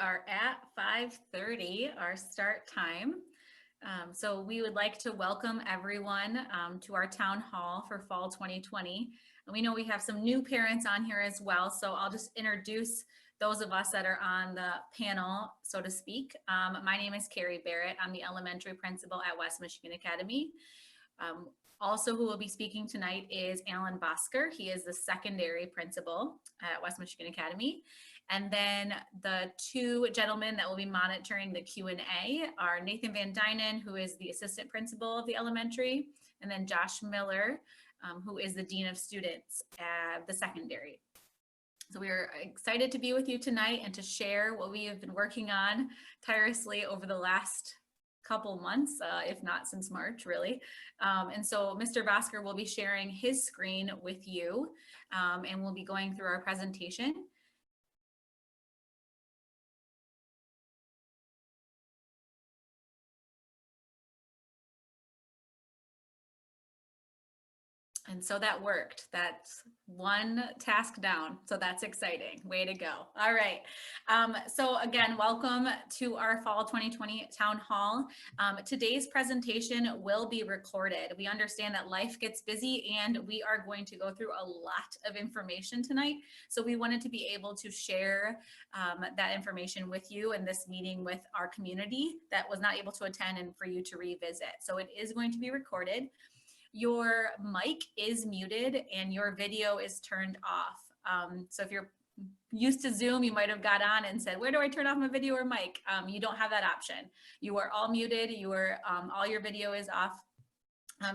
are at 5:30, our start time. So we would like to welcome everyone to our town hall for fall 2020. And we know we have some new parents on here as well, so I'll just introduce those of us that are on the panel, so to speak. My name is Carrie Barrett. I'm the elementary principal at West Michigan Academy. Also who will be speaking tonight is Alan Bosker. He is the secondary principal at West Michigan Academy. And then the two gentlemen that will be monitoring the Q&A are Nathan Van Dynen, who is the assistant principal of the elementary, and then Josh Miller, who is the dean of students at the secondary. So we are excited to be with you tonight and to share what we have been working on tirelessly over the last couple months, if not since March, really. And so Mr. Bosker will be sharing his screen with you, and we'll be going through our presentation. And so that worked. That's one task down. So that's exciting. Way to go. All right. So again, welcome to our fall 2020 town hall. Today's presentation will be recorded. We understand that life gets busy and we are going to go through a lot of information tonight. So we wanted to be able to share that information with you in this meeting with our community that was not able to attend and for you to revisit. So it is going to be recorded. Your mic is muted and your video is turned off. So if you're used to Zoom, you might have got on and said, where do I turn off my video or mic? You don't have that option. You are all muted. You are, all your video is off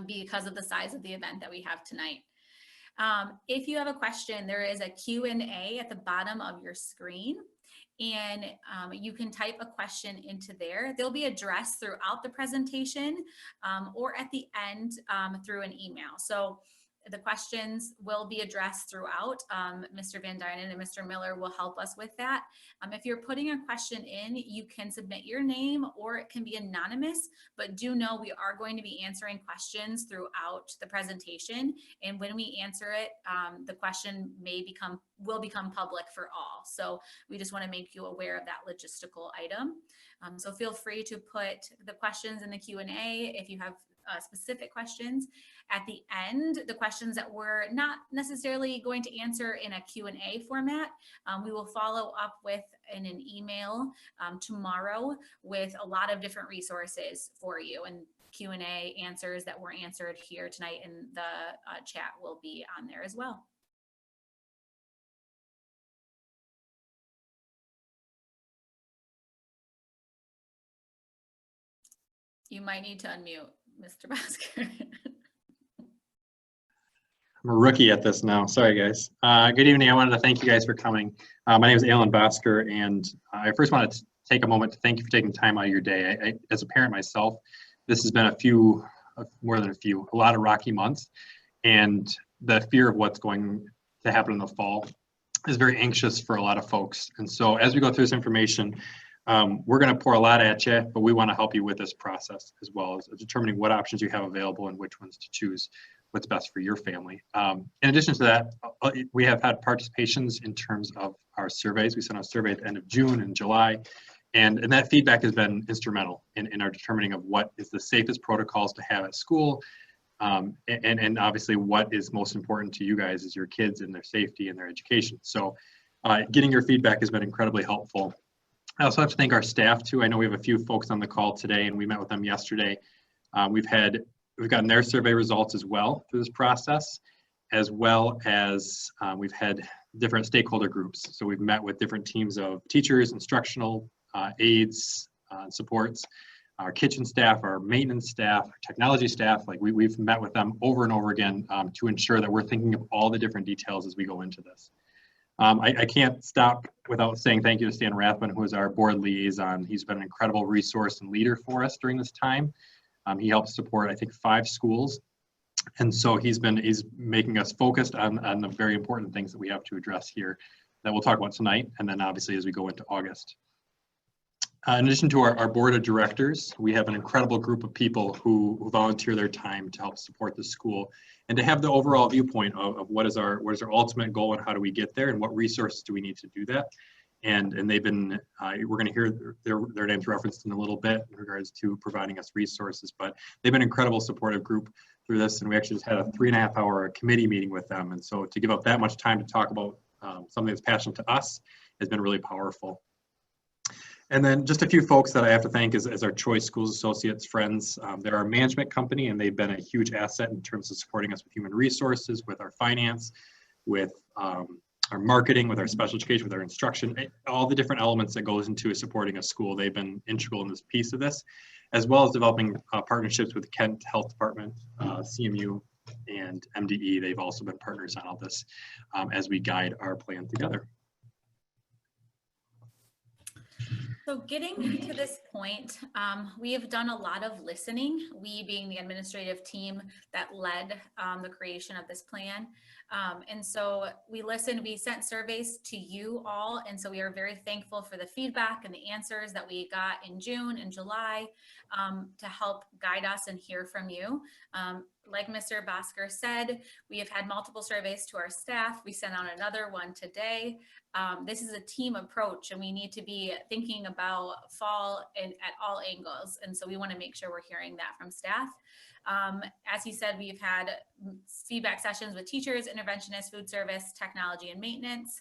because of the size of the event that we have tonight. If you have a question, there is a Q&A at the bottom of your screen. And you can type a question into there. They'll be addressed throughout the presentation or at the end through an email. So the questions will be addressed throughout. Mr. Van Dynen and Mr. Miller will help us with that. If you're putting a question in, you can submit your name or it can be anonymous, but do know we are going to be answering questions throughout the presentation. And when we answer it, the question will become public for all. So we just want to make you aware of that logistical item. So feel free to put the questions in the Q&A if you have specific questions. At the end, the questions that we're not necessarily going to answer in a Q&A format, we will follow up with in an email tomorrow with a lot of different resources for you, and Q&A answers that were answered here tonight in the chat will be on there as well. You might need to unmute, Mr. Bosker. I'm a rookie at this now. Sorry, guys. Good evening. I wanted to thank you guys for coming. My name is Alan Bosker, and I first wanted to take a moment to thank you for taking time out of your day. As a parent myself, this has been a lot of rocky months, and the fear of what's going to happen in the fall is very anxious for a lot of folks. And so as we go through this information, we're going to pour a lot at you, but we want to help you with this process as well as determining what options you have available and which ones to choose, what's best for your family. In addition to that, we have had participations in terms of our surveys. We sent out a survey at the end of June and July, and that feedback has been instrumental in our determining of what is the safest protocols to have at school, and obviously what is most important to you guys is your kids and their safety and their education. So getting your feedback has been incredibly helpful. I also have to thank our staff too. I know we have a few folks on the call today and we met with them yesterday. We've gotten their survey results as well through this process, as well as we've had different stakeholder groups. So we've met with different teams of teachers, instructional aides, supports, our kitchen staff, our maintenance staff, our technology staff. Like we've met with them over and over again to ensure that we're thinking of all the different details as we go into this. I can't stop without saying thank you to Stan Rathman, who is our board liaison. He's been an incredible resource and leader for us during this time. He helps support, I think, 5 schools. And so he's making us focused on the very important things that we have to address here that we'll talk about tonight, and then obviously as we go into August. In addition to our board of directors, we have an incredible group of people who volunteer their time to help support the school and to have the overall viewpoint of what is our ultimate goal and how do we get there and what resources do we need to do that. and they've been, we're going to hear their names referenced in a little bit in regards to providing us resources, but they've been an incredible supportive group through this, and we actually just had a 3.5-hour committee meeting with them, and so to give up that much time to talk about something that's passionate to us has been really powerful. And then just a few folks that I have to thank as our Choice Schools Associates friends. They're our management company, and they've been a huge asset in terms of supporting us with human resources, with our finance, with our marketing, with our special education, with our instruction, all the different elements that goes into supporting a school. They've been integral in this piece of this, as well as developing partnerships with Kent Health Department, CMU, and MDE. They've also been partners on all this as we guide our plan together. So getting to this point, we have done a lot of listening, we being the administrative team that led the creation of this plan. And so we listened, we sent surveys to you all. And so we are very thankful for the feedback and the answers that we got in June and July to help guide us and hear from you. Like Mr. Bosker said, we have had multiple surveys to our staff. We sent out another one today. This is a team approach, and we need to be thinking about fall at all angles. And so we want to make sure we're hearing that from staff. As he said, we've had feedback sessions with teachers, interventionists, food service, technology, and maintenance.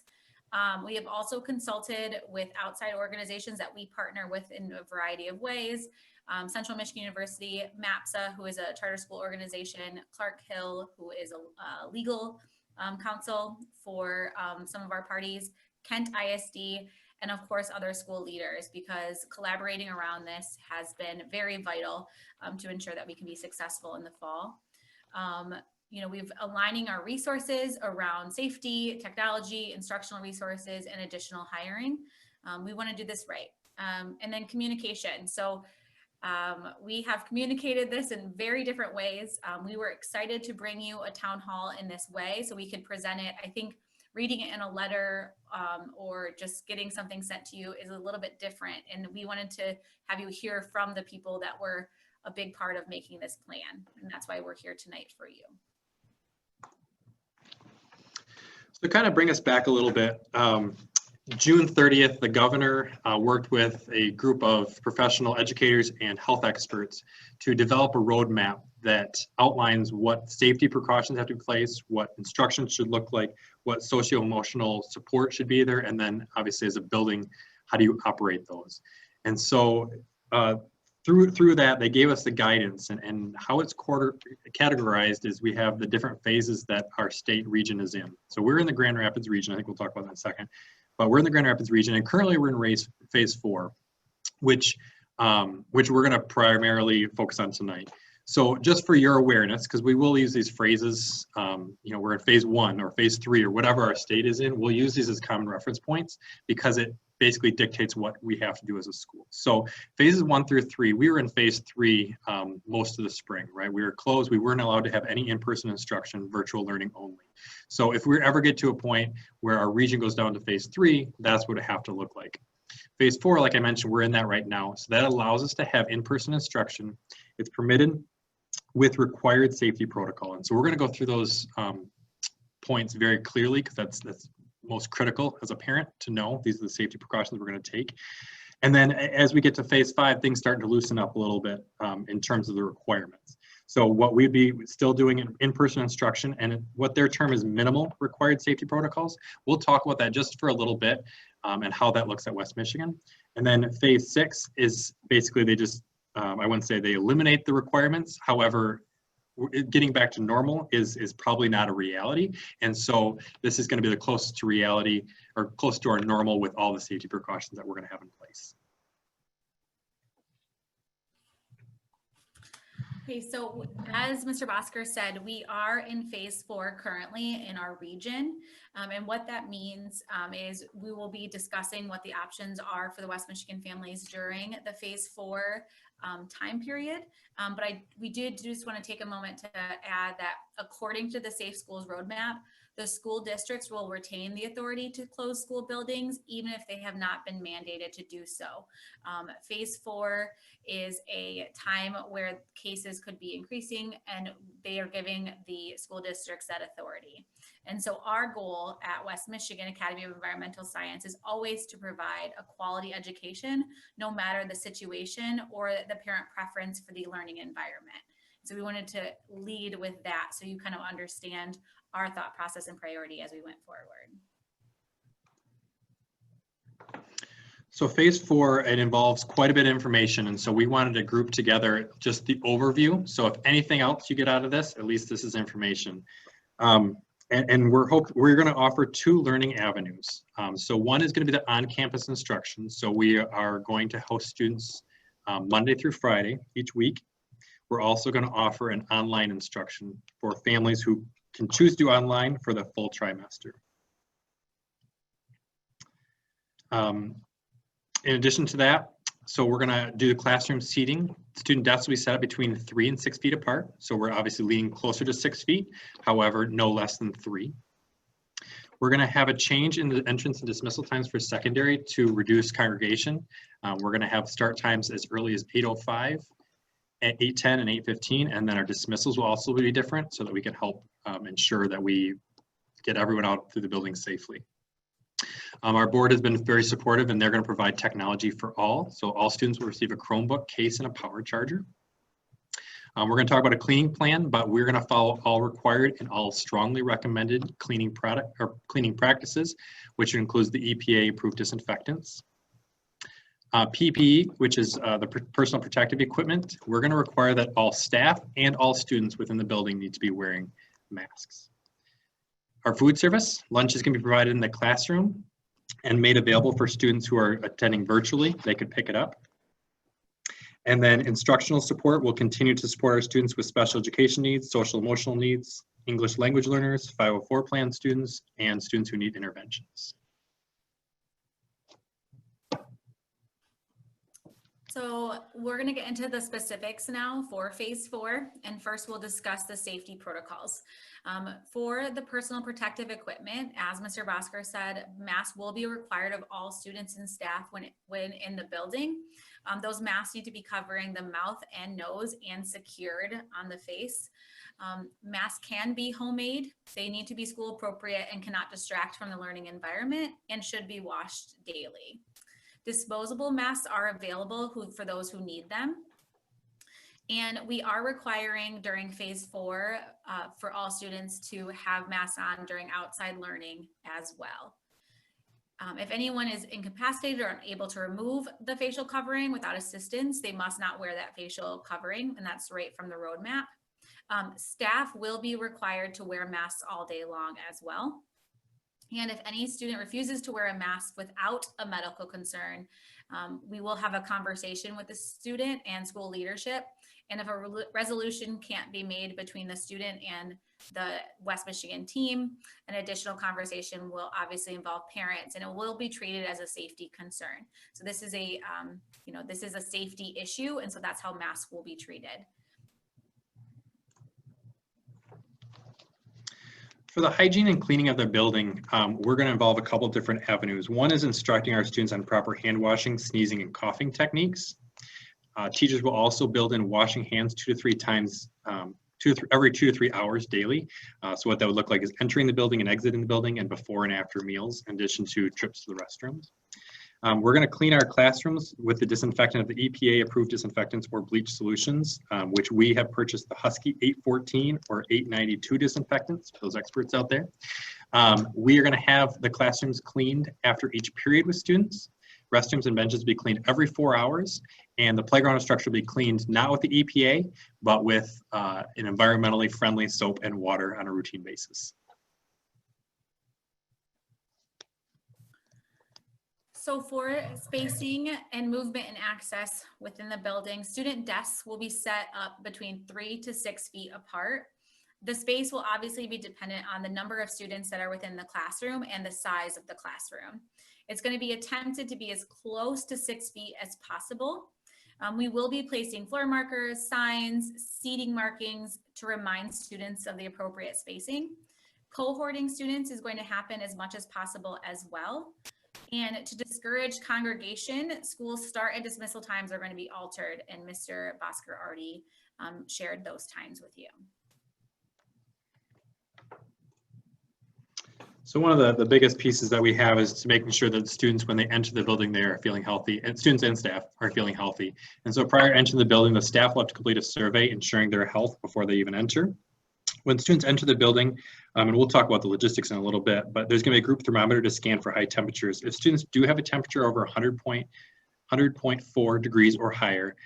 We have also consulted with outside organizations that we partner with in a variety of ways. Central Michigan University, MAPSA, who is a charter school organization, Clark Hill, who is a legal counsel for some of our parties, Kent ISD, and of course other school leaders, because collaborating around this has been very vital to ensure that we can be successful in the fall. You know, we've aligning our resources around safety, technology, instructional resources, and additional hiring. We want to do this right. And then communication. So we have communicated this in very different ways. We were excited to bring you a town hall in this way so we could present it. I think reading it in a letter or just getting something sent to you is a little bit different. And we wanted to have you hear from the people that were a big part of making this plan. And that's why we're here tonight for you. So to kind of bring us back a little bit, June 30th, the governor worked with a group of professional educators and health experts to develop a roadmap that outlines what safety precautions have to be placed, what instruction should look like, what socio-emotional support should be there, and then obviously as a building, how do you operate those? And so through that, they gave us the guidance, and how it's categorized is we have the different phases that our state region is in. So we're in the Grand Rapids region. I think we'll talk about that in a second. But we're in the Grand Rapids region, and currently we're in phase 4, which we're going to primarily focus on tonight. So just for your awareness, because we will use these phrases, you know, we're in phase 1 or phase 3 or whatever our state is in, we'll use these as common reference points because it basically dictates what we have to do as a school. So phases 1 through 3, we were in phase 3 most of the spring, right? We were closed. We weren't allowed to have any in-person instruction, virtual learning only. So if we ever get to a point where our region goes down to phase 3, that's what it have to look like. Phase 4, like I mentioned, we're in that right now. So that allows us to have in-person instruction. It's permitted with required safety protocol. And so we're going to go through those points very clearly because that's most critical as a parent to know. These are the safety precautions we're going to take. And then as we get to phase 5, things start to loosen up a little bit in terms of the requirements. So what we'd be still doing in-person instruction, and what their term is minimal required safety protocols. We'll talk about that just for a little bit and how that looks at West Michigan. And then phase 6 is basically they just, I wouldn't say they eliminate the requirements. However, getting back to normal is probably not a reality. And so this is going to be the closest to reality or close to our normal with all the safety precautions that we're going to have in place. Okay, so as Mr. Bosker said, we are in phase 4 currently in our region. And what that means is we will be discussing what the options are for the West Michigan families during the phase 4 time period. But we did just want to take a moment to add that according to the Safe Schools Roadmap, the school districts will retain the authority to close school buildings, even if they have not been mandated to do so. Phase 4 is a time where cases could be increasing, and they are giving the school districts that authority. And so our goal at West Michigan Academy of Environmental Science is always to provide a quality education, no matter the situation or the parent preference for the learning environment. So we wanted to lead with that so you kind of understand our thought process and priority as we went forward. So phase 4, it involves quite a bit of information, and so we wanted to group together just the overview. So if anything else you get out of this, at least this is information. And we're going to offer 2 learning avenues. So one is going to be the on-campus instruction. So we are going to host students Monday through Friday each week. We're also going to offer an online instruction for families who can choose to do online for the full trimester. In addition to that, so we're going to do the classroom seating. Student desks will be set up between 3 and 6 feet apart. So we're obviously leaning closer to 6 feet, however, no less than 3. We're going to have a change in the entrance and dismissal times for secondary to reduce congregation. We're going to have start times as early as 8:05, at 8:10 and 8:15, and then our dismissals will also be different so that we can help ensure that we get everyone out through the building safely. Our board has been very supportive, and they're going to provide technology for all. So all students will receive a Chromebook case and a power charger. We're going to talk about a cleaning plan, but we're going to follow all required and all strongly recommended cleaning practices, which includes the EPA approved disinfectants. PPE, which is the personal protective equipment. We're going to require that all staff and all students within the building need to be wearing masks. Our food service, lunch is going to be provided in the classroom and made available for students who are attending virtually. They could pick it up. And then instructional support will continue to support our students with special education needs, social emotional needs, English language learners, 504 plan students, and students who need interventions. So we're going to get into the specifics now for phase 4. And first we'll discuss the safety protocols. For the personal protective equipment, as Mr. Bosker said, masks will be required of all students and staff when in the building. Those masks need to be covering the mouth and nose and secured on the face. Masks can be homemade. They need to be school appropriate and cannot distract from the learning environment and should be washed daily. Disposable masks are available for those who need them. And we are requiring during phase 4 for all students to have masks on during outside learning as well. If anyone is incapacitated or unable to remove the facial covering without assistance, they must not wear that facial covering, and that's right from the roadmap. Staff will be required to wear masks all day long as well. And if any student refuses to wear a mask without a medical concern, we will have a conversation with the student and school leadership. And if a resolution can't be made between the student and the West Michigan team, an additional conversation will obviously involve parents, and it will be treated as a safety concern. So this is a, this is a safety issue, and so that's how masks will be treated. For the hygiene and cleaning of the building, we're going to involve a couple different avenues. One is instructing our students on proper hand washing, sneezing, and coughing techniques. Teachers will also build in washing hands 2 to 3 times, every 2 to 3 hours daily. So what that would look like is entering the building and exiting the building, and before and after meals, in addition to trips to the restrooms. We're going to clean our classrooms with the disinfectant of the EPA approved disinfectants or bleach solutions, which we have purchased the Husky 814 or 892 disinfectants, for those experts out there. We are going to have the classrooms cleaned after each period with students. Restrooms and benches will be cleaned every 4 hours, and the playground structure will be cleaned not with the EPA, but with an environmentally friendly soap and water on a routine basis. So for spacing and movement and access within the building, student desks will be set up between 3 to 6 feet apart. The space will obviously be dependent on the number of students that are within the classroom and the size of the classroom. It's going to be attempted to be as close to 6 feet as possible. We will be placing floor markers, signs, seating markings to remind students of the appropriate spacing. Cohorting students is going to happen as much as possible as well. And to discourage congregation, school start and dismissal times are going to be altered, and Mr. Bosker already shared those times with you. So one of the biggest pieces that we have is to making sure that students, when they enter the building, they are feeling healthy, and students and staff are feeling healthy. And so prior to entering the building, the staff will have to complete a survey ensuring their health before they even enter. When students enter the building, and we'll talk about the logistics in a little bit, but there's going to be a group thermometer to scan for high temperatures. If students do have a temperature over 100.4 degrees or higher,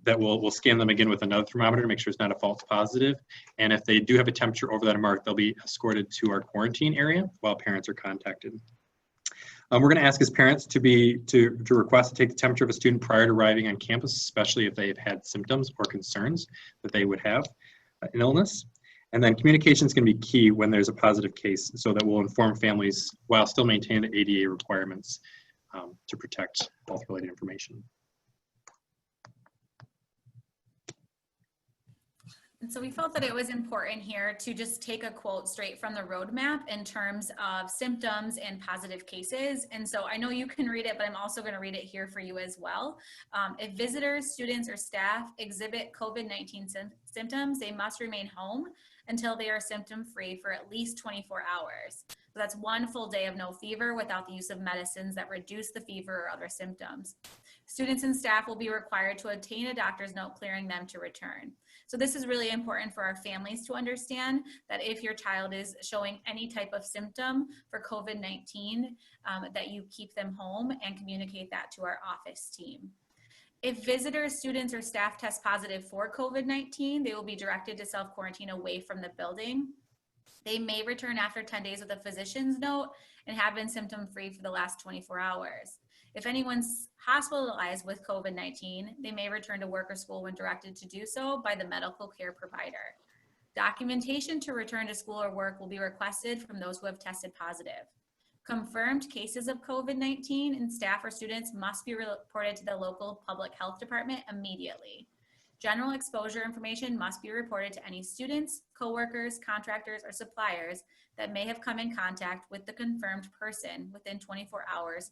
that we'll scan them again with another thermometer to make sure it's not a false positive. And if they do have a temperature over that mark, they'll be escorted to our quarantine area while parents are contacted. We're going to ask as parents to request to take the temperature of a student prior to arriving on campus, especially if they've had symptoms or concerns that they would have an illness. And then communication is going to be key when there's a positive case, so that we'll inform families while still maintaining the ADA requirements to protect health-related information. And so we felt that it was important here to just take a quote straight from the roadmap in terms of symptoms and positive cases. And so I know you can read it, but I'm also going to read it here for you as well. If visitors, students, or staff exhibit COVID-19 symptoms, they must remain home until they are symptom-free for at least 24 hours. So that's 1 full day of no fever without the use of medicines that reduce the fever or other symptoms. Students and staff will be required to obtain a doctor's note clearing them to return. So this is really important for our families to understand that if your child is showing any type of symptom for COVID-19, that you keep them home and communicate that to our office team. If visitors, students, or staff test positive for COVID-19, they will be directed to self-quarantine away from the building. They may return after 10 days with a physician's note and have been symptom-free for the last 24 hours. If anyone's hospitalized with COVID-19, they may return to work or school when directed to do so by the medical care provider. Documentation to return to school or work will be requested from those who have tested positive. Confirmed cases of COVID-19 and staff or students must be reported to the local public health department immediately. General exposure information must be reported to any students, coworkers, contractors, or suppliers that may have come in contact with the confirmed person within 24 hours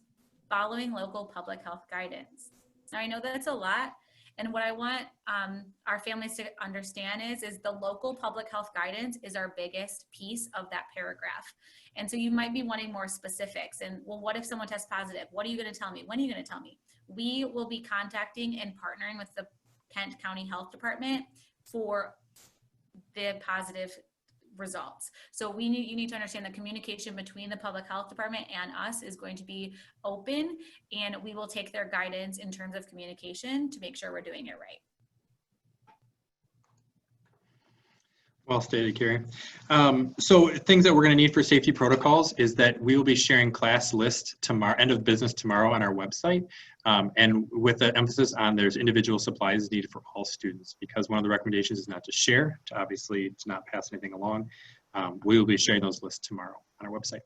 following local public health guidance. Now I know that's a lot, and what I want our families to understand is the local public health guidance is our biggest piece of that paragraph. And so you might be wanting more specifics, and well, what if someone tests positive? What are you going to tell me? When are you going to tell me? We will be contacting and partnering with the Kent County Health Department for the positive results. So you need to understand the communication between the public health department and us is going to be open, and we will take their guidance in terms of communication to make sure we're doing it right. Well stated, Carrie. So things that we're going to need for safety protocols is that we will be sharing class list tomorrow, end of business tomorrow on our website. And with the emphasis on there's individual supplies needed for all students, because one of the recommendations is not to share, to not pass anything along. We will be sharing those lists tomorrow on our website.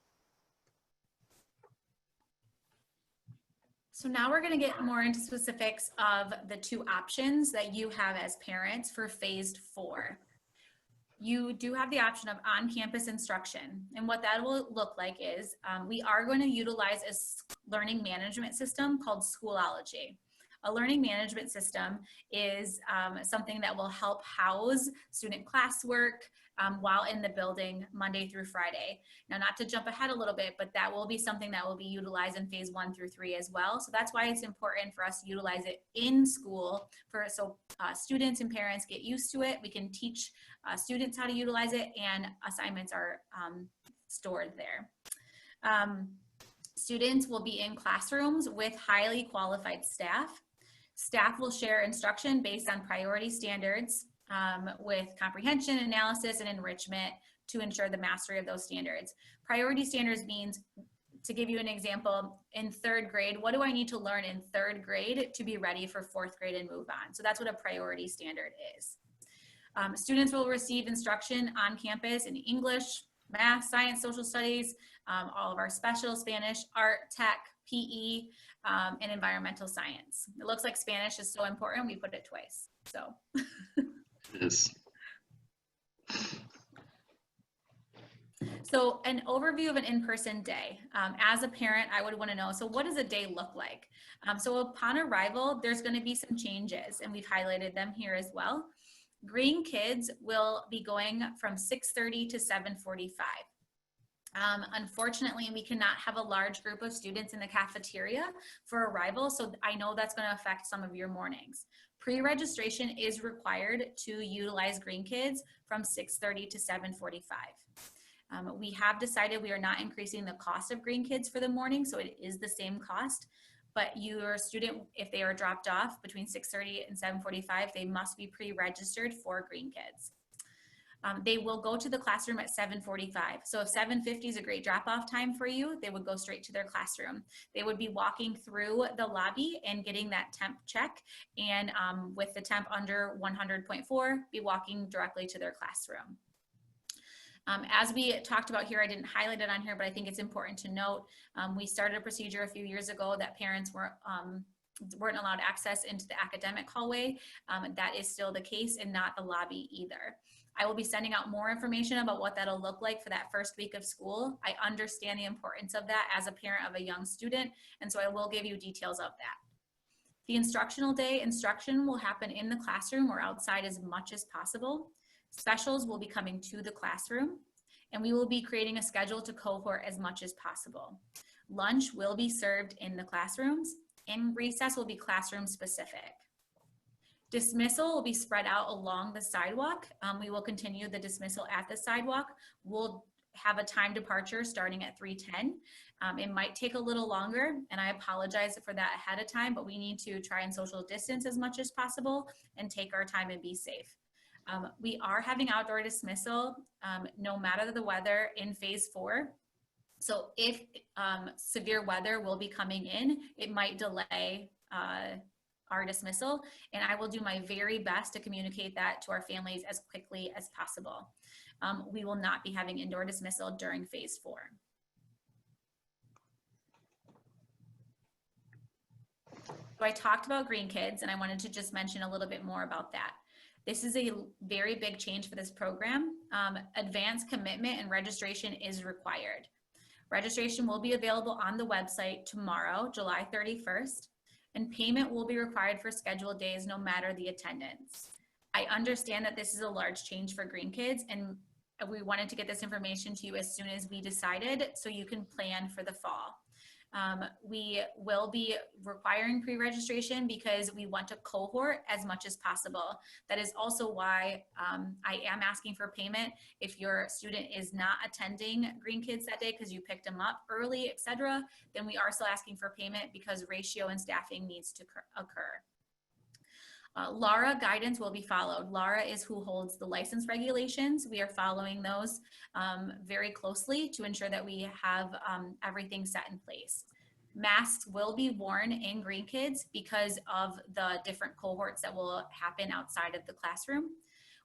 So now we're going to get more into specifics of the 2 options that you have as parents for phase 4. You do have the option of on-campus instruction, and what that will look like is we are going to utilize a learning management system called Schoology. A learning management system is something that will help house student classwork while in the building Monday through Friday. Now, not to jump ahead a little bit, but that will be something that will be utilized in phase 1 through 3 as well. So that's why it's important for us to utilize it in school so students and parents get used to it. We can teach students how to utilize it, and assignments are stored there. Students will be in classrooms with highly qualified staff. Staff will share instruction based on priority standards with comprehension, analysis, and enrichment to ensure the mastery of those standards. Priority standards means, to give you an example, in 3rd grade, what do I need to learn in 3rd grade to be ready for 4th grade and move on? So that's what a priority standard is. Students will receive instruction on campus in English, math, science, social studies, all of our special Spanish, art, tech, PE, and environmental science. It looks like Spanish is so important, we put it twice. So. It is. So an overview of an in-person day. As a parent, I would want to know, so what does a day look like? So upon arrival, there's going to be some changes, and we've highlighted them here as well. Green kids will be going from 6:30 to 7:45. Unfortunately, we cannot have a large group of students in the cafeteria for arrival, so I know that's going to affect some of your mornings. Pre-registration is required to utilize Green Kids from 6:30 to 7:45. We have decided we are not increasing the cost of Green Kids for the morning, so it is the same cost, but your student, if they are dropped off between 6:30 and 7:45, they must be pre-registered for Green Kids. They will go to the classroom at 7:45. So if 7:50 is a great drop-off time for you, they would go straight to their classroom. They would be walking through the lobby and getting that temp check, and with the temp under 100.4, be walking directly to their classroom. As we talked about here, I didn't highlight it on here, but I think it's important to note, we started a procedure a few years ago that parents weren't allowed access into the academic hallway. That is still the case, and not the lobby either. I will be sending out more information about what that'll look like for that first week of school. I understand the importance of that as a parent of a young student, and so I will give you details of that. The instructional day instruction will happen in the classroom or outside as much as possible. Specials will be coming to the classroom, and we will be creating a schedule to cohort as much as possible. Lunch will be served in the classrooms, and recess will be classroom specific. Dismissal will be spread out along the sidewalk. We will continue the dismissal at the sidewalk. We'll have a time departure starting at 3:10. It might take a little longer, and I apologize for that ahead of time, but we need to try and social distance as much as possible and take our time and be safe. We are having outdoor dismissal no matter the weather in phase 4. So if severe weather will be coming in, it might delay our dismissal, and I will do my very best to communicate that to our families as quickly as possible. We will not be having indoor dismissal during phase 4. So I talked about Green Kids, and I wanted to just mention a little bit more about that. This is a very big change for this program. Advanced commitment and registration is required. Registration will be available on the website tomorrow, July 31st. And payment will be required for scheduled days no matter the attendance. I understand that this is a large change for Green Kids, and we wanted to get this information to you as soon as we decided so you can plan for the fall. We will be requiring pre-registration because we want to cohort as much as possible. That is also why I am asking for payment. If your student is not attending Green Kids that day because you picked them up early, etc., then we are still asking for payment because ratio and staffing needs to occur. LARA guidance will be followed. LARA is who holds the license regulations. We are following those very closely to ensure that we have everything set in place. Masks will be worn in Green Kids because of the different cohorts that will happen outside of the classroom.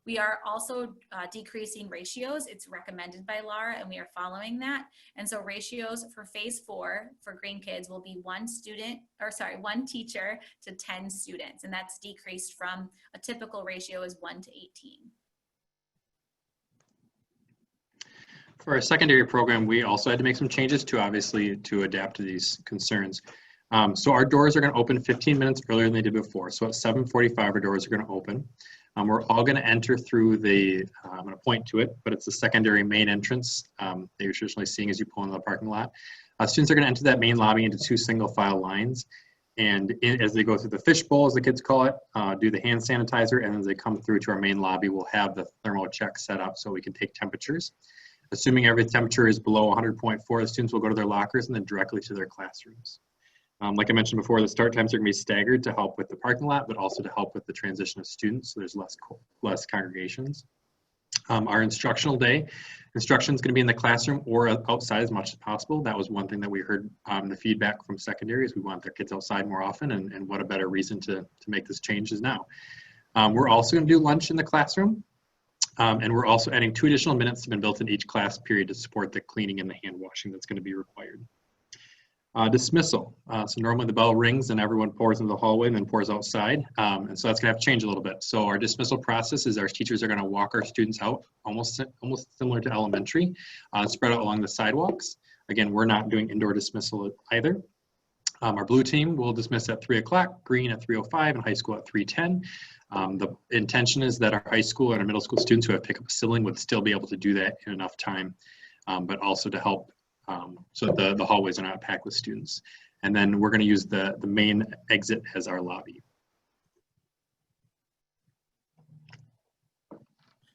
We are also decreasing ratios. It's recommended by LARA, and we are following that. And so ratios for phase 4 for Green Kids will be one teacher to 10 students, and that's decreased from a typical ratio is 1 to 18. For our secondary program, we also had to make some changes to adapt to these concerns. So our doors are going to open 15 minutes earlier than they did before. So at 7:45, our doors are going to open. We're all going to enter through the, I'm going to point to it, but it's the secondary main entrance that you're traditionally seeing as you pull into the parking lot. Students are going to enter that main lobby into 2 single file lines. And as they go through the fishbowl, as the kids call it, do the hand sanitizer, and as they come through to our main lobby, we'll have the thermal check set up so we can take temperatures. Assuming every temperature is below 100.4, the students will go to their lockers and then directly to their classrooms. Like I mentioned before, the start times are going to be staggered to help with the parking lot, but also to help with the transition of students, so there's less congregations. Our instructional day instruction is going to be in the classroom or outside as much as possible. That was one thing that we heard the feedback from secondary is we want their kids outside more often, and what a better reason to make this change is now. We're also going to do lunch in the classroom. And we're also adding 2 additional minutes have been built in each class period to support the cleaning and the hand washing that's going to be required. Dismissal. So normally the bell rings and everyone pours into the hallway and then pours outside. And so that's going to have to change a little bit. So our dismissal process is our teachers are going to walk our students out, almost similar to elementary, spread out along the sidewalks. Again, we're not doing indoor dismissal either. Our blue team will dismiss at 3 o'clock, green at 3:05, and high school at 3:10. The intention is that our high school and our middle school students who have picked up a sibling would still be able to do that in enough time but also to help so the hallways are not packed with students. And then we're going to use the main exit as our lobby.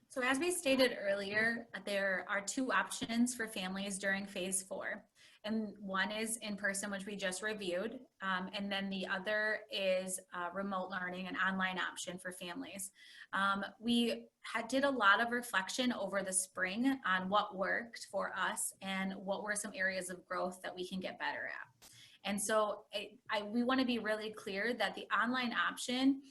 So as we stated earlier, there are two options for families during phase 4. And one is in person, which we just reviewed. And then the other is remote learning, an online option for families. We did a lot of reflection over the spring on what worked for us and what were some areas of growth that we can get better at. And so we want to be really clear that the online option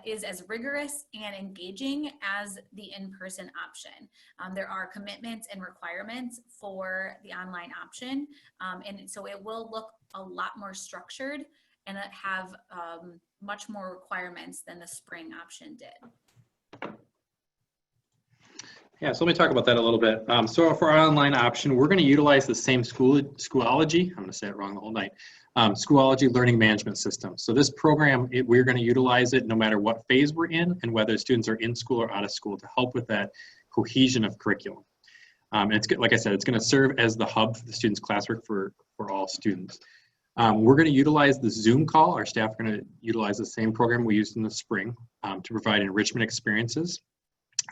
is as rigorous and engaging as the in-person option. There are commitments and requirements for the online option, and so it will look a lot more structured and have much more requirements than the spring option did. Yeah, so let me talk about that a little bit. So for our online option, we're going to utilize the same Schoology, I'm going to say it wrong the whole night, Schoology learning management system. So this program, we're going to utilize it no matter what phase we're in and whether students are in school or out of school to help with that cohesion of curriculum. And it's, like I said, it's going to serve as the hub for the students' classwork for all students. We're going to utilize the Zoom call. Our staff are going to utilize the same program we used in the spring to provide enrichment experiences.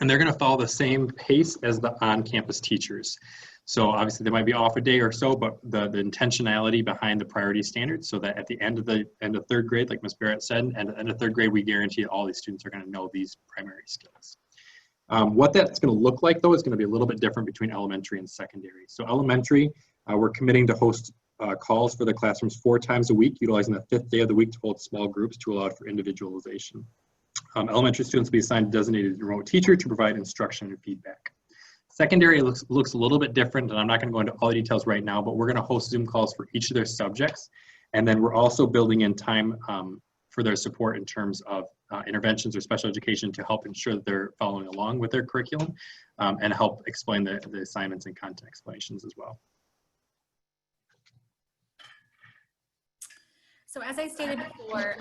And they're going to follow the same pace as the on-campus teachers. So obviously they might be off a day or so, but the intentionality behind the priority standards, so that at the end of third grade, like Ms. Barrett said, and at the end of third grade, we guarantee that all these students are going to know these primary skills. What that's going to look like, though, is going to be a little bit different between elementary and secondary. So elementary, we're committing to host calls for the classrooms 4 times a week, utilizing the 5th day of the week to hold small groups to allow for individualization. Elementary students will be assigned a designated remote teacher to provide instruction and feedback. Secondary looks a little bit different, and I'm not going to go into all the details right now, but we're going to host Zoom calls for each of their subjects. And then we're also building in time for their support in terms of interventions or special education to help ensure that they're following along with their curriculum and help explain the assignments and content explanations as well. So as I stated before,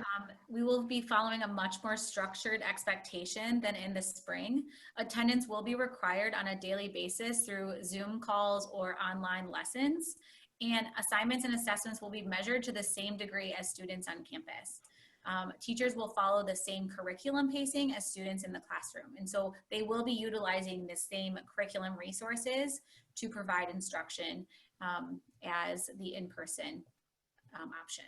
we will be following a much more structured expectation than in the spring. Attendance will be required on a daily basis through Zoom calls or online lessons, and assignments and assessments will be measured to the same degree as students on campus. Teachers will follow the same curriculum pacing as students in the classroom, and so they will be utilizing the same curriculum resources to provide instruction as the in-person option.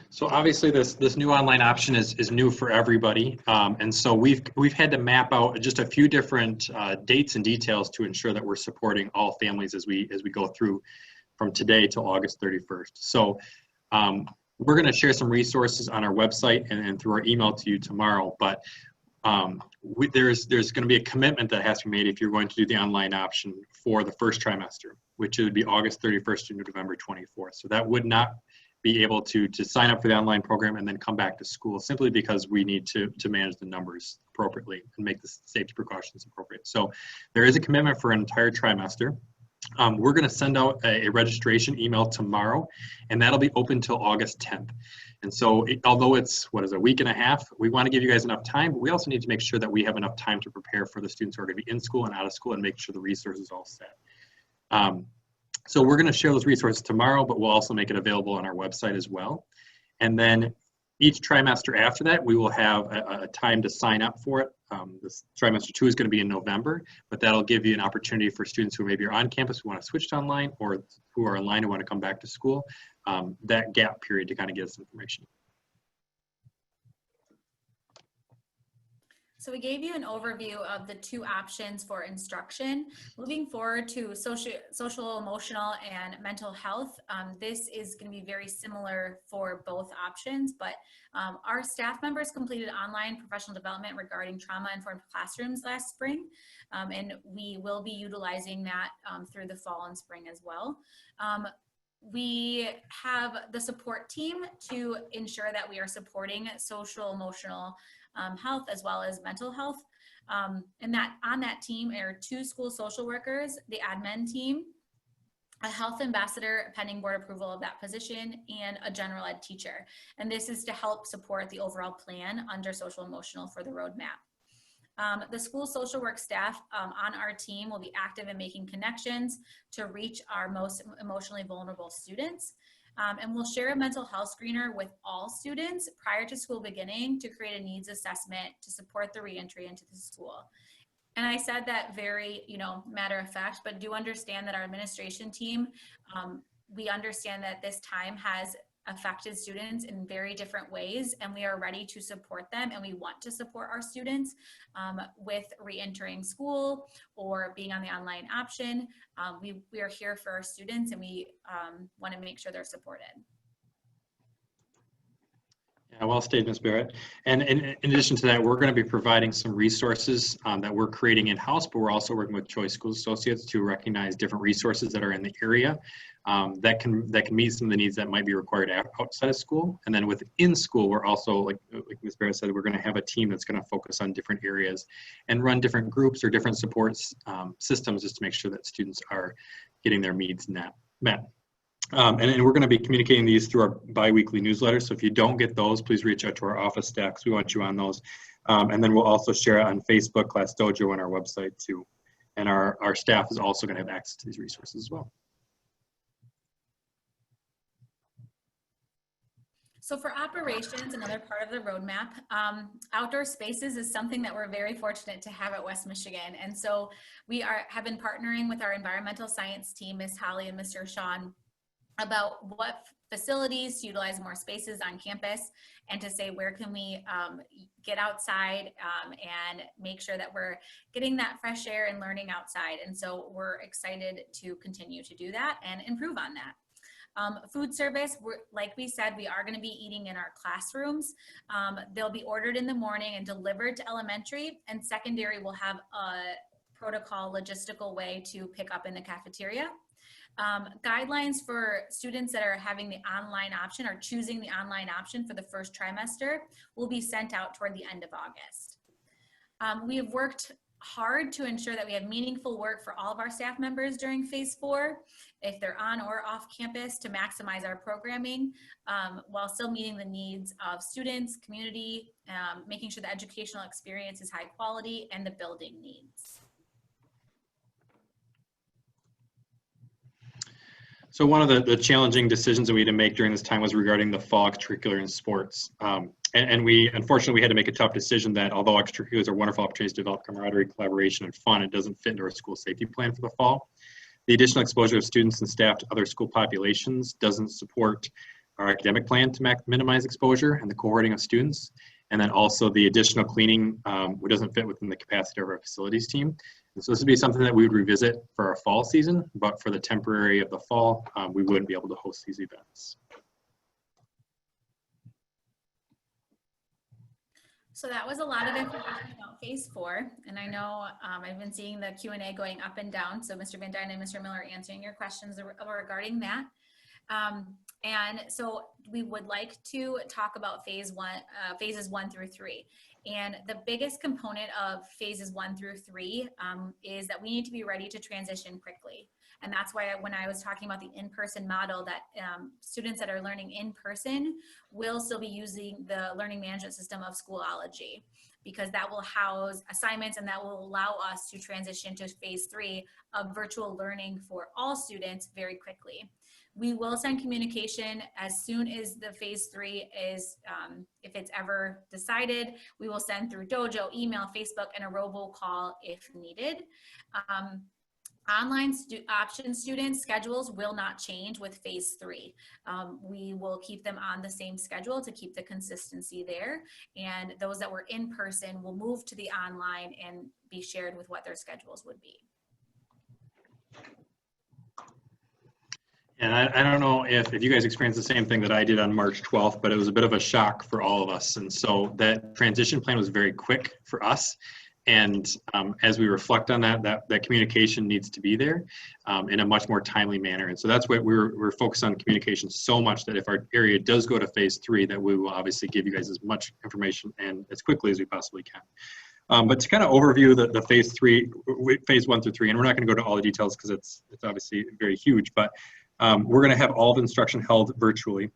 So obviously this new online option is new for everybody, and so we've had to map out just a few different dates and details to ensure that we're supporting all families as we go through from today till August 31st. So we're going to share some resources on our website and through our email to you tomorrow, but there's going to be a commitment that has to be made if you're going to do the online option for the first trimester, which would be August 31st to November 24th. So that would not be able to sign up for the online program and then come back to school, simply because we need to manage the numbers appropriately and make the safety precautions appropriate. So there is a commitment for an entire trimester. We're going to send out a registration email tomorrow, and that'll be open till August 10th. And so although it's, a week and a half, we want to give you guys enough time, but we also need to make sure that we have enough time to prepare for the students who are going to be in school and out of school and make sure the resources are all set. So we're going to share those resources tomorrow, but we'll also make it available on our website as well. And then each trimester after that, we will have a time to sign up for it. This trimester 2 is going to be in November, but that'll give you an opportunity for students who maybe are on campus who want to switch to online, or who are online who want to come back to school, that gap period to kind of get us information. So we gave you an overview of the 2 options for instruction. Moving forward to social, emotional, and mental health, this is going to be very similar for both options, but our staff members completed online professional development regarding trauma-informed classrooms last spring, and we will be utilizing that through the fall and spring as well. We have the support team to ensure that we are supporting social, emotional, health as well as mental health, and that on that team are 2 school social workers, the admin team, a health ambassador pending board approval of that position, and a general ed teacher. And this is to help support the overall plan under social emotional for the roadmap. The school social work staff on our team will be active in making connections to reach our most emotionally vulnerable students. And we'll share a mental health screener with all students prior to school beginning to create a needs assessment to support the reentry into the school. And I said that very, matter of fact, but do understand that our administration team, we understand that this time has affected students in very different ways, and we are ready to support them, and we want to support our students with re-entering school or being on the online option. We are here for our students, and we want to make sure they're supported. Yeah, well stated, Ms. Barrett. And in addition to that, we're going to be providing some resources that we're creating in-house, but we're also working with Choice School Associates to recognize different resources that are in the area that can meet some of the needs that might be required outside of school. And then within school, we're also, like Ms. Barrett said, we're going to have a team that's going to focus on different areas and run different groups or different supports systems just to make sure that students are getting their needs met. And we're going to be communicating these through our bi-weekly newsletter. So if you don't get those, please reach out to our office staff because we want you on those. And then we'll also share it on Facebook, Class Dojo, and our website too. And our staff is also going to have access to these resources as well. So for operations, another part of the roadmap, outdoor spaces is something that we're very fortunate to have at West Michigan. And so we have been partnering with our environmental science team, Ms. Holly and Mr. Sean, about what facilities to utilize more spaces on campus and to say where can we get outside and make sure that we're getting that fresh air and learning outside. And so we're excited to continue to do that and improve on that. Food service, like we said, we are going to be eating in our classrooms. They'll be ordered in the morning and delivered to elementary, and secondary will have a protocol logistical way to pick up in the cafeteria. Guidelines for students that are having the online option or choosing the online option for the first trimester will be sent out toward the end of August. We have worked hard to ensure that we have meaningful work for all of our staff members during phase 4, if they're on or off campus, to maximize our programming while still meeting the needs of students, community, making sure the educational experience is high quality and the building needs. So one of the challenging decisions that we had to make during this time was regarding the fall extracurricular and sports. And we, unfortunately, we had to make a tough decision that although extracurriculars are wonderful opportunities to develop camaraderie, collaboration, and fun, it doesn't fit into our school safety plan for the fall. The additional exposure of students and staff to other school populations doesn't support our academic plan to minimize exposure and the cohorting of students. And then also the additional cleaning doesn't fit within the capacity of our facilities team. And so this would be something that we would revisit for our fall season, but for the temporary of the fall, we wouldn't be able to host these events. So that was a lot of information about phase 4. And I know I've been seeing the Q&A going up and down. So Mr. Van Dyne and Mr. Miller are answering your questions regarding that. And so we would like to talk about phases 1 through 3. And the biggest component of phases 1 through 3 is that we need to be ready to transition quickly. And that's why when I was talking about the in-person model, that students that are learning in person will still be using the learning management system of Schoology, because that will house assignments and that will allow us to transition to phase 3 of virtual learning for all students very quickly. We will send communication as soon as the phase 3 is, if it's ever decided, we will send through Dojo, email, Facebook, and a robocall if needed. Online option students' schedules will not change with phase 3. We will keep them on the same schedule to keep the consistency there. And those that were in person will move to the online and be shared with what their schedules would be. And I don't know if you guys experienced the same thing that I did on March 12th, but it was a bit of a shock for all of us. And so that transition plan was very quick for us. And as we reflect on that communication needs to be there in a much more timely manner. And so that's what we're focused on, communication so much that if our area does go to phase 3, that we will obviously give you guys as much information and as quickly as we possibly can. But to kind of overview the phase 1 through 3, and we're not going to go to all the details because it's obviously very huge, but we're going to have all of instruction held virtually.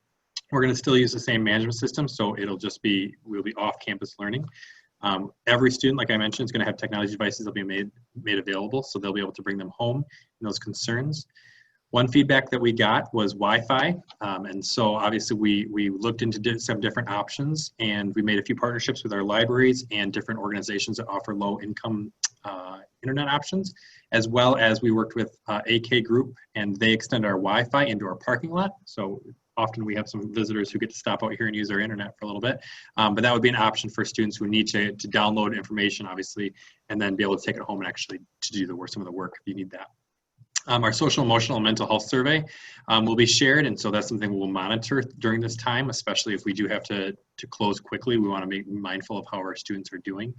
We're going to still use the same management system, so it'll just be, we'll be off-campus learning. Every student, like I mentioned, is going to have technology devices that will be made available, so they'll be able to bring them home in those concerns. One feedback that we got was Wi-Fi, and so obviously we looked into some different options, and we made a few partnerships with our libraries and different organizations that offer low-income internet options, as well as we worked with AK Group, and they extend our Wi-Fi into our parking lot. So often we have some visitors who get to stop out here and use our internet for a little bit, but that would be an option for students who need to download information, obviously, and then be able to take it home and actually to do some of the work if you need that. Our social, emotional, and mental health survey will be shared, and so that's something we'll monitor during this time, especially if we do have to close quickly. We want to be mindful of how our students are doing.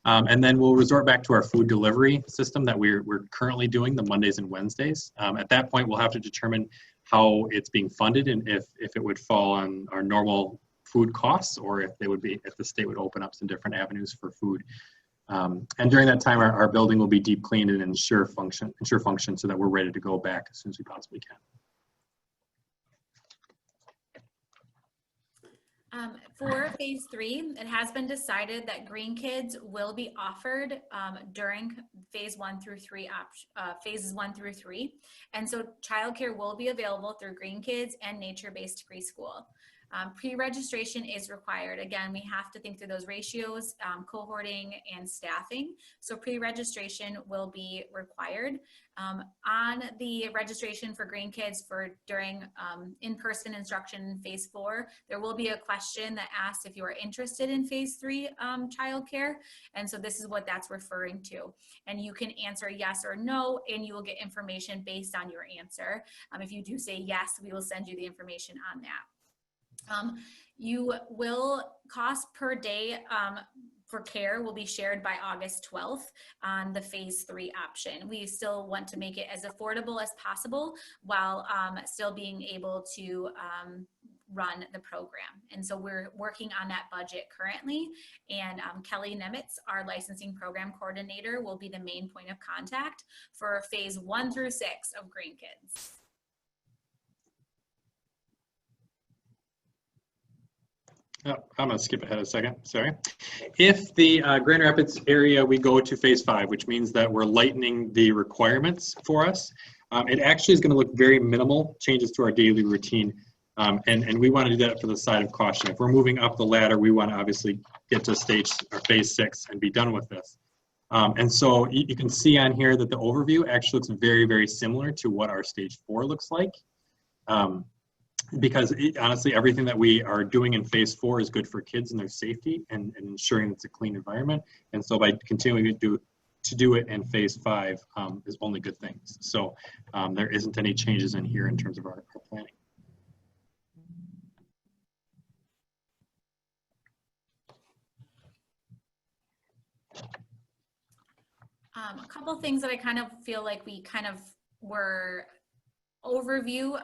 And then we'll resort back to our food delivery system that we're currently doing, the Mondays and Wednesdays. At that point, we'll have to determine how it's being funded and if it would fall on our normal food costs, or if the state would open up some different avenues for food. And during that time, our building will be deep cleaned and ensure function so that we're ready to go back as soon as we possibly can. For phase 3, it has been decided that Green Kids will be offered during phases 1 through 3. And so childcare will be available through Green Kids and nature-based preschool. Pre-registration is required. Again, we have to think through those ratios, cohorting and staffing. So pre-registration will be required. On the registration for Green Kids during in-person instruction in phase 4, there will be a question that asks if you are interested in phase 3 childcare. And so this is what that's referring to. And you can answer yes or no, and you will get information based on your answer. If you do say yes, we will send you the information on that. You will cost per day for care will be shared by August 12th on the phase 3 option. We still want to make it as affordable as possible while still being able to run the program. And so we're working on that budget currently, and Kelly Nemitz, our licensing program coordinator, will be the main point of contact for phase 1 through 6 of Green Kids. Oh, I'm going to skip ahead a second, sorry. If the Grand Rapids area, we go to phase 5, which means that we're lightening the requirements for us. It actually is going to look very minimal changes to our daily routine, and we want to do that for the side of caution. If we're moving up the ladder, we want to obviously get to phase 6 and be done with this. And so you can see on here that the overview actually looks very, very similar to what our stage 4 looks like. Because honestly, everything that we are doing in phase 4 is good for kids and their safety and ensuring it's a clean environment. And so by continuing to do it in phase 5 is only good things. So there isn't any changes in here in terms of our planning. A couple things that I kind of feel like we kind of were overview,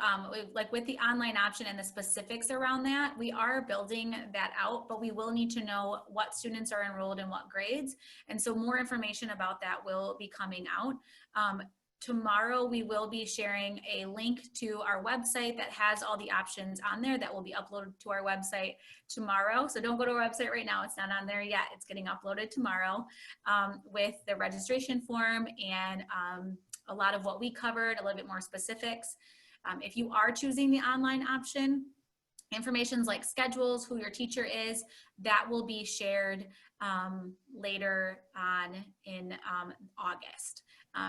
like with the online option and the specifics around that, we are building that out, but we will need to know what students are enrolled in what grades. And so more information about that will be coming out. Tomorrow, we will be sharing a link to our website that has all the options on there that will be uploaded to our website tomorrow. So don't go to our website right now. It's not on there yet. It's getting uploaded tomorrow with the registration form and a lot of what we covered, a little bit more specifics. If you are choosing the online option, information's like schedules, who your teacher is, that will be shared later on in August.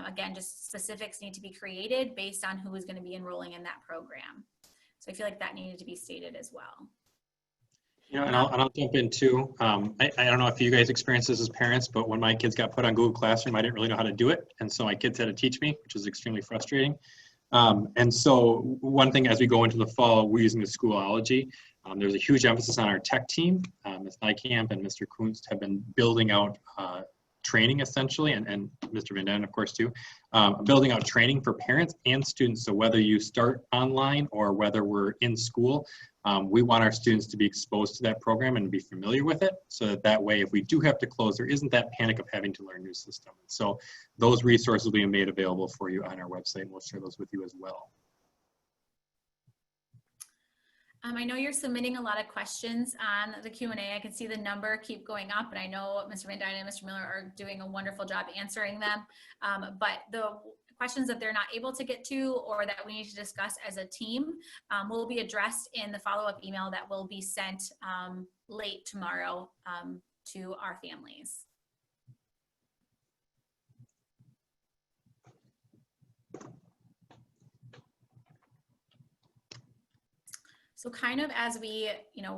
Again, just specifics need to be created based on who is going to be enrolling in that program. So I feel like that needed to be stated as well. You know, and I'll jump in too. I don't know if you guys experience this as parents, but when my kids got put on Google Classroom, I didn't really know how to do it. And so my kids had to teach me, which was extremely frustrating. And so one thing as we go into the fall, we're using the Schoology. There's a huge emphasis on our tech team. Ms. Nykamp and Mr. Kunst have been building out training essentially, and Mr. Van Den, of course, too, building out training for parents and students. So whether you start online or whether we're in school, we want our students to be exposed to that program and be familiar with it, so that way, if we do have to close, there isn't that panic of having to learn a new system. So those resources will be made available for you on our website, and we'll share those with you as well. I know you're submitting a lot of questions on the Q&A. I can see the number keep going up, and I know Mr. Van Dyne and Mr. Miller are doing a wonderful job answering them. But the questions that they're not able to get to or that we need to discuss as a team will be addressed in the follow-up email that will be sent late tomorrow to our families. So kind of as we,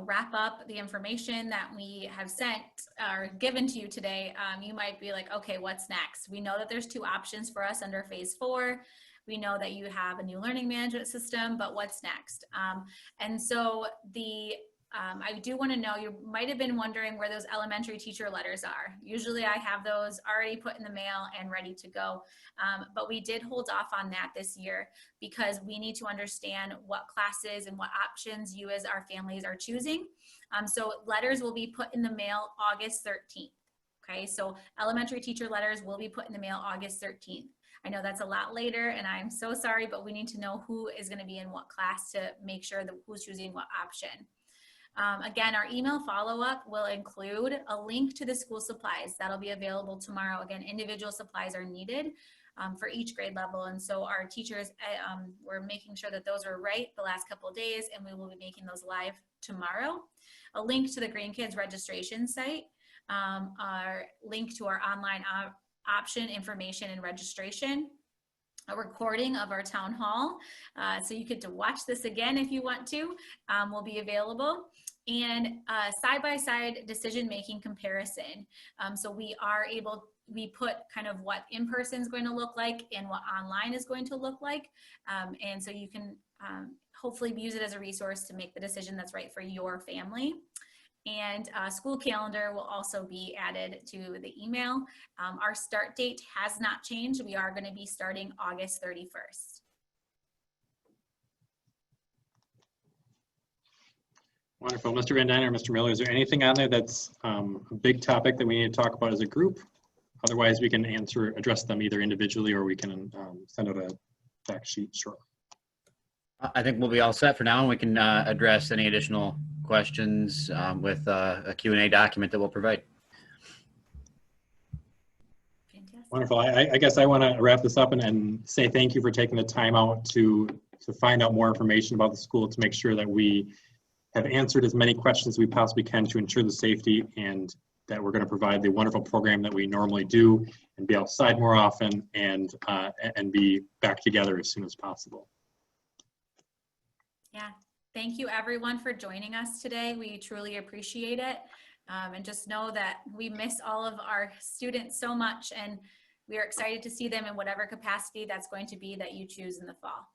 wrap up the information that we have sent or given to you today, you might be like, okay, what's next? We know that there's 2 options for us under phase 4. We know that you have a new learning management system, but what's next? And so I do want to know, you might have been wondering where those elementary teacher letters are. Usually I have those already put in the mail and ready to go. But we did hold off on that this year because we need to understand what classes and what options you as our families are choosing. So letters will be put in the mail August 13th. Okay, so elementary teacher letters will be put in the mail August 13th. I know that's a lot later and I'm so sorry, but we need to know who is going to be in what class to make sure that who's choosing what option. Again, our email follow-up will include a link to the school supplies. That'll be available tomorrow. Again, individual supplies are needed for each grade level. And so our teachers, we're making sure that those are right the last couple of days, and we will be making those live tomorrow. A link to the Green Kids registration site, our link to our online option information and registration, a recording of our town hall, so you get to watch this again if you want to, will be available, and side-by-side decision-making comparison. So we put kind of what in-person is going to look like and what online is going to look like, and so you can hopefully use it as a resource to make the decision that's right for your family. And school calendar will also be added to the email. Our start date has not changed. We are going to be starting August 31st. Wonderful. Mr. Van Dyne or Mr. Miller, is there anything on there that's a big topic that we need to talk about as a group? Otherwise, we can address them either individually or we can send out a fact sheet shortly. I think we'll be all set for now, and we can address any additional questions with a Q&A document that we'll provide. Fantastic. Wonderful. I guess I want to wrap this up and say thank you for taking the time out to find out more information about the school, to make sure that we have answered as many questions as we possibly can to ensure the safety, and that we're going to provide the wonderful program that we normally do and be outside more often and be back together as soon as possible. Yeah, thank you everyone for joining us today. We truly appreciate it. And just know that we miss all of our students so much, and we are excited to see them in whatever capacity that's going to be that you choose in the fall.